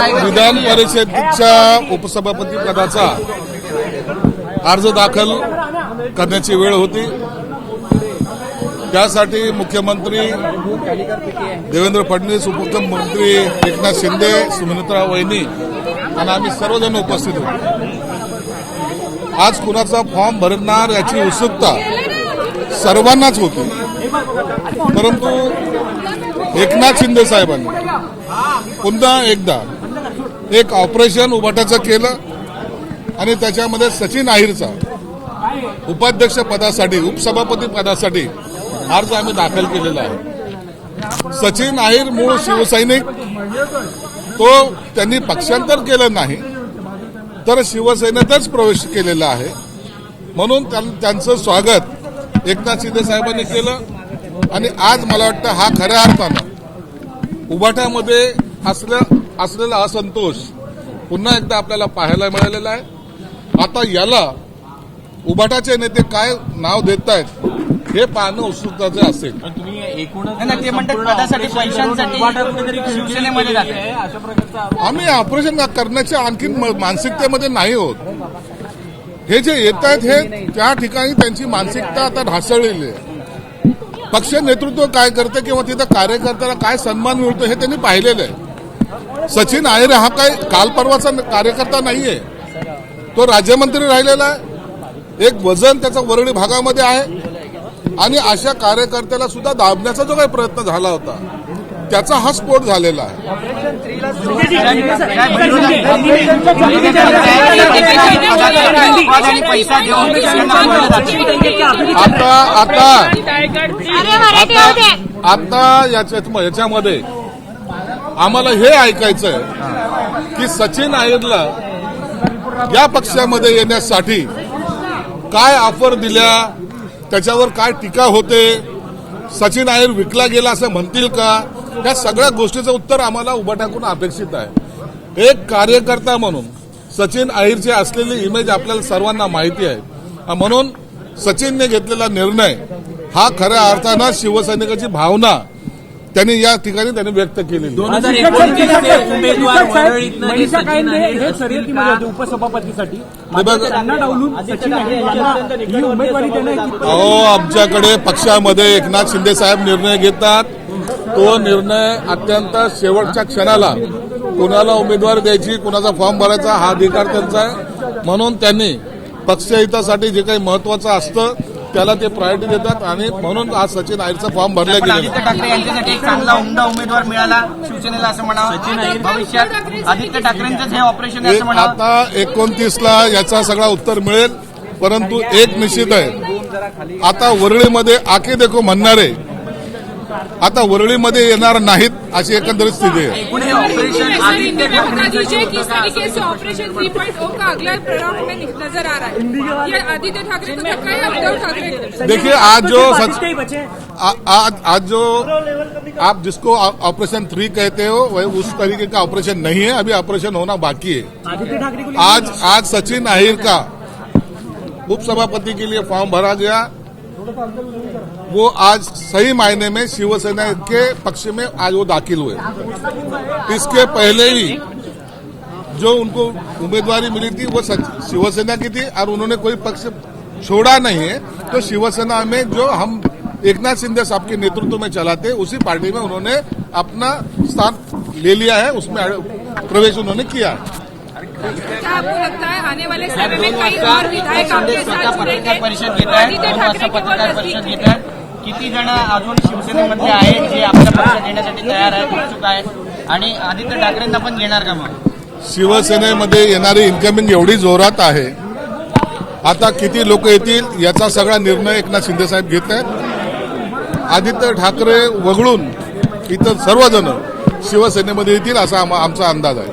विधान परिषदेच्या उपसभापती पदाचा अर्ज दाखल करण्याची वेळ होती। त्यासाठी मुख्यमंत्री देवेंद्र फडणवीस, उपमुख्यमंत्री एकनाथ शिंदे, सुमित्रा वहिनी आणि आम्ही सर्वजण उपस्थित होतो। आज कुणाचा फॉर्म भरणार याची उत्सुकता सर्वांनाच होती, परंतु एकनाथ शिंदे साहेबांनी पुन्हा एकदा एक ऑपरेशन उभाटाचं केलं आणि त्याच्यामध्ये सचिन अहिरचा उपाध्यक्ष पदासाठी, उपसभापती पदासाठी अर्ज आम्ही दाखल केलेला आहे। सचिन अहिर मूळ शिवसैनिक, तो त्यांनी पक्षांतर केलं नाही तर शिवसेनेतच प्रवेश केलेला आहे, म्हणून त्यांचं स्वागत एकनाथ शिंदे साहेबांनी केलं। आणि आज मला वाटतं हा खऱ्या अर्थानं उभाटामध्ये असलेला असंतोष पुन्हा एकदा आपल्याला पाहायला मिळालेला आहे। आता याला उभाटाचे नेते काय नाव देत आहेत हे पाहणं उत्सुकताचे असेल। आम्ही ऑपरेशन करण्याच्या आणखी मानसिकतेमध्ये नाही होत। हे जे येत आहेत हे त्या ठिकाणी त्यांची मानसिकता आता ढासळलेली आहे। पक्ष नेतृत्व काय करते किंवा तिथं कार्यकर्त्याला काय सन्मान मिळतो हे त्यांनी पाहिलेलं आहे। सचिन अहिर हा काय काल परवाचा कार्यकर्ता नाहीये, तो राज्यमंत्री राहिलेला आहे। एक वजन त्याचा वरळी भागामध्ये आहे आणि अशा कार्यकर्त्याला सुद्धा दाबण्याचा जो काही प्रयत्न झाला होता त्याचा हा स्फोट झालेला आहे। आता याच्यामध्ये आम्हाला हे ऐकायचंय की सचिन अहिरला या पक्षामध्ये येण्यासाठी काय ऑफर दिल्या, त्याच्यावर काय टीका होते, सचिन अहिर विकला गेला असं म्हणतील का, या सगळ्या गोष्टीचं उत्तर आम्हाला उभाटाकडून अपेक्षित आहे। एक कार्यकर्ता म्हणून सचिन अहिरची असलेली इमेज आपल्याला सर्वांना माहिती आहे, म्हणून सचिनने घेतलेला निर्णय हा खऱ्या अर्थानं शिवसैनिकाची भावना त्यांनी या ठिकाणी त्यांनी व्यक्त केलेली। आमच्याकडे पक्षामध्ये एकनाथ शिंदे साहेब निर्णय घेतात, तो निर्णय अत्यंत शेवटच्या क्षणाला कुणाला उमेदवार द्यायची, कुणाचा फॉर्म भरायचा हा अधिकार त्यांचा आहे। म्हणून त्यांनी पक्षहितासाठी जे काही महत्वाचं असतं त्याला ते प्रायोरिटी देतात आणि म्हणून आज सचिन अहिरचा फॉर्म भरला गेला। आदित्य ठाकरे यांच्यासाठी एक चांगला उमदा उमेदवार मिळाला शिवसेनेला असं म्हणावं। भविष्यात आदित्य ठाकरेंचंच हे ऑपरेशन आहे असं म्हणावं। आता 29ला याचा सगळा उत्तर मिळेल, परंतु एक निश्चित आहे, आता वरळीमध्ये आके देखो म्हणणारे आता वरळीमध्ये येणार नाहीत अशी एकंदरीत स्थिती है। ऑपरेशन 3.0 का अगला प्रयोग हमें नजर आ रहा है। ये आदित्य ठाकरे को धक्का है, उद्धव ठाकरे। देखिए आज जो आप जिसको ऑपरेशन 3 कहते हो वह उस तरीके का ऑपरेशन नहीं है, अभी ऑपरेशन होना बाकी है। आज सचिन अहिर का उपसभापति के लिए फॉर्म भरा गया, वो आज सही मायने में शिवसेना के पक्ष में आज वो दाखिल हुए। इसके पहले ही जो उनको उम्मीदवारी मिली थी वो शिवसेना की थी और उन्होंने कोई पक्ष छोड़ा नहीं है। तो शिवसेना में जो हम एकनाथ शिंदे साहब के नेतृत्व में चलाते उसी पार्टी में उन्होंने अपना स्थान ले लिया है, उसमें प्रवेश उन्होंने किया है। क्या आपको लगता है आने वाले समय में कई और विधायक आपके साथ जुड़ेंगे? आदित्य ठाकरे पत्रकार परिषद घेत आहेत, किती जण अजून शिवसेनेमधले आहेत जे आपल्या पक्षात येण्यासाठी तयार आहेत, उत्सुक आहेत आणि आदित्य ठाकरेंना पण घेणार का? मग शिवसेनेमध्ये येणारी इन्कमिंग एवढी जोरात आहे, आता किती लोक येतील याचा सगळा निर्णय एकनाथ शिंदे साहेब घेत आहेत। आदित्य ठाकरे वगळून इतर सर्वजण शिवसेनेमध्ये येतील असा आमचा अंदाज आहे।